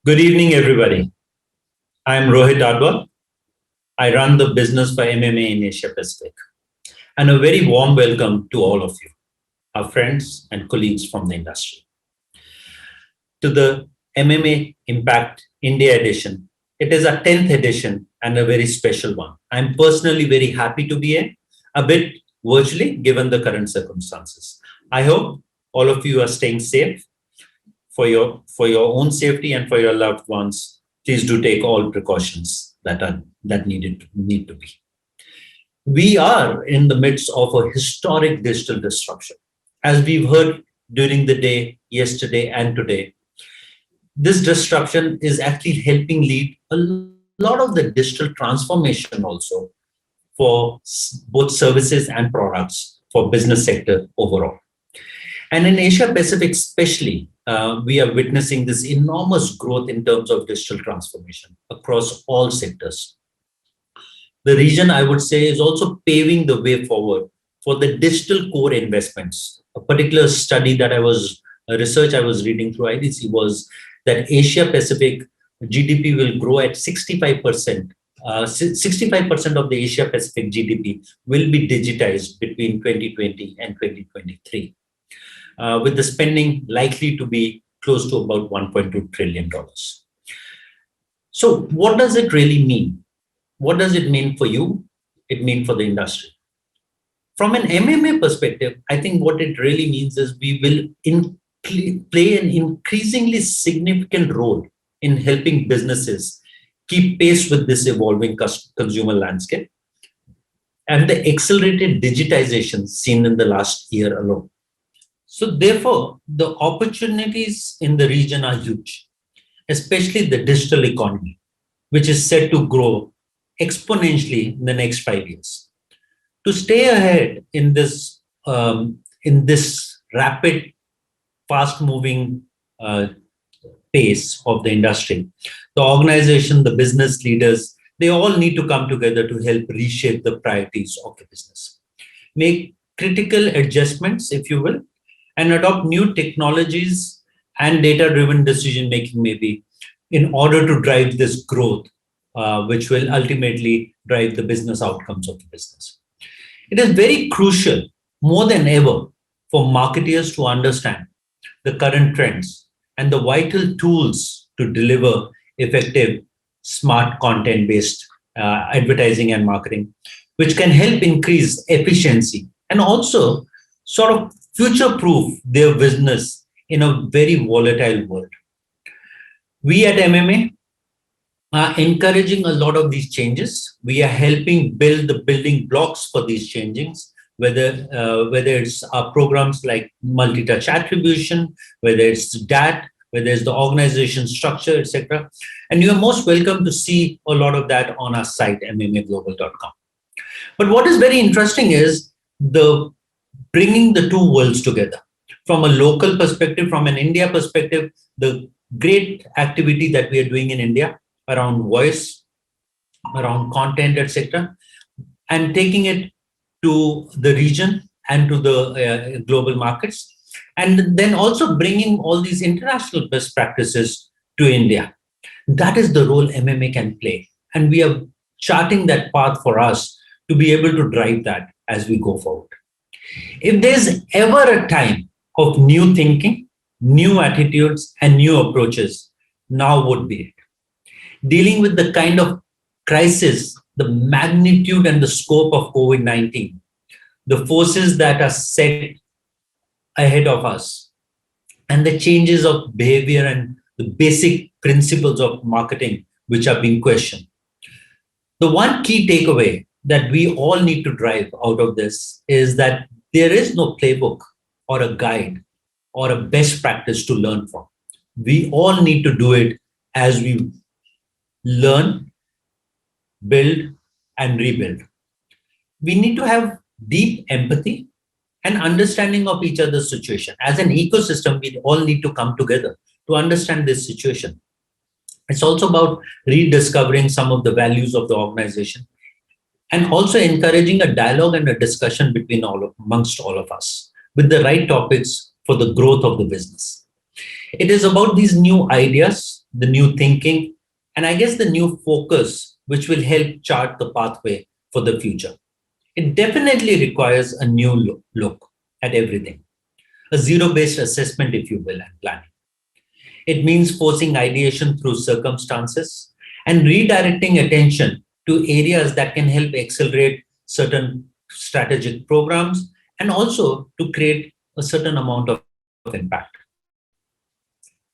Good evening, everybody. I'm Rohit Dadwal. I run the business for MMA in Asia Pacific. And a very warm welcome to all of you, our friends and colleagues from the industry, to the MMA IMPACT India edition. It is our 10th edition and a very special one. I'm personally very happy to be here, a bit virtually given the current circumstances. I hope all of you are staying safe. For your own safety and for your loved ones, please do take all precautions that need to be. We are in the midst of a historic digital disruption. As we've heard during the day, yesterday and today, this disruption is actually helping lead a lot of the digital transformation also for both services and products for business sector overall. And in Asia Pacific especially, we are witnessing this enormous growth in terms of digital transformation across all sectors. The region, I would say, is also paving the way forward for the digital core investments. A particular study that research I was reading through IDC was that Asia Pacific GDP will grow at 65%. 65% of the Asia Pacific GDP will be digitized between 2020 and 2023. With the spending likely to be close to about $1.2 trillion. So what does it really mean? What does it mean for you? It means for the industry. From an MMA perspective, I think what it really means is we will play an increasingly significant role in helping businesses keep pace with this evolving consumer landscape and the accelerated digitization seen in the last year alone. So therefore, the opportunities in the region are huge, especially the digital economy, which is set to grow exponentially in the next 5 years. To stay ahead in this rapid, fast-moving pace of the industry, the organization, the business leaders, they all need to come together to help reshape the priorities of the business, make critical adjustments, if you will, and adopt new technologies and data-driven decision-making maybe in order to drive this growth, which will ultimately drive the business outcomes of the business. It is very crucial, more than ever, for marketers to understand the current trends and the vital tools to deliver effective, smart content-based advertising and marketing, which can help increase efficiency and also sort of future-proof their business in a very volatile world. We at MMA are encouraging a lot of these changes. We are helping build the building blocks for these changes, whether it's our programs like multi-touch attribution, whether it's DAT, whether it's the organization structure, etc. And you are most welcome to see a lot of that on our site, mmaglobal.com. But what is very interesting is the bringing the two worlds together. From a local perspective, from an India perspective, the great activity that we are doing in India around voice, around content, etc., and taking it to the region and to the global markets, and then also bringing all these international best practices to India. That is the role MMA can play. And we are charting that path for us to be able to drive that as we go forward. If there's ever a time of new thinking, new attitudes, and new approaches, now would be it. Dealing with the kind of crisis, the magnitude and the scope of COVID-19, the forces that are set ahead of us, and the changes of behavior and the basic principles of marketing which are being questioned. The one key takeaway that we all need to drive out of this is that there is no playbook or a guide or a best practice to learn from. We all need to do it as we learn, build, and rebuild. We need to have deep empathy and understanding of each other's situation. As an ecosystem, we all need to come together to understand this situation. It's also about rediscovering some of the values of the organization and also encouraging a dialogue and a discussion amongst all of us with the right topics for the growth of the business. It is about these new ideas, the new thinking, and I guess the new focus, which will help chart the pathway for the future. It definitely requires a new look at everything, a zero-based assessment, if you will, and planning. It means forcing ideation through circumstances and redirecting attention to areas that can help accelerate certain strategic programs and also to create a certain amount of impact.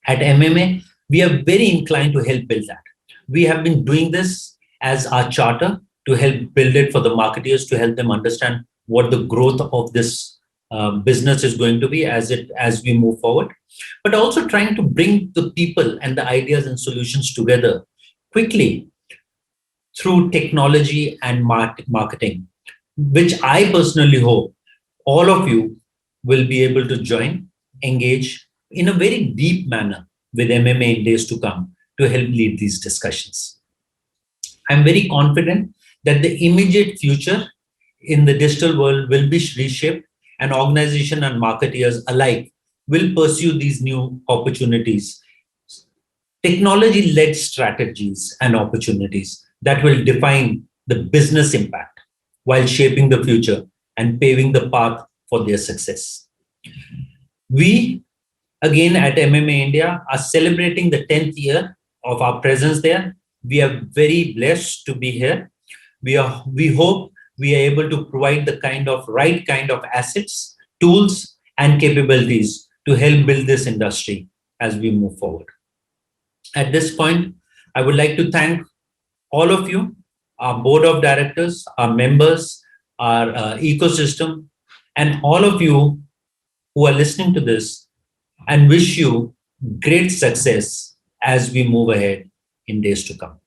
At MMA, we are very inclined to help build that. We have been doing this as our charter to help build it for the marketeers, to help them understand what the growth of this business is going to be as we move forward, but also trying to bring the people and the ideas and solutions together quickly through technology and marketing, which I personally hope all of you will be able to join, engage in a very deep manner with MMA in days to come to help lead these discussions. I'm very confident that the immediate future in the digital world will be reshaped, and organization and marketeers alike will pursue these new opportunities, technology-led strategies and opportunities that will define the business impact while shaping the future and paving the path for their success. We, again at MMA India, are celebrating the 10th year of our presence there. We are very blessed to be here. We hope we are able to provide the right kind of assets, tools, and capabilities to help build this industry as we move forward. At this point, I would like to thank all of you, our board of directors, our members, our ecosystem, and all of you who are listening to this, and wish you great success as we move ahead in days to come.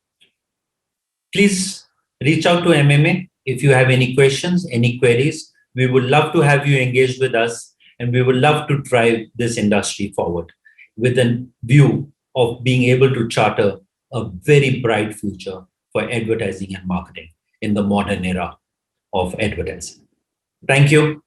Please reach out to MMA if you have any questions, any queries. We would love to have you engaged with us, and we would love to drive this industry forward with a view of being able to charter a very bright future for advertising and marketing in the modern era of advertising. Thank you.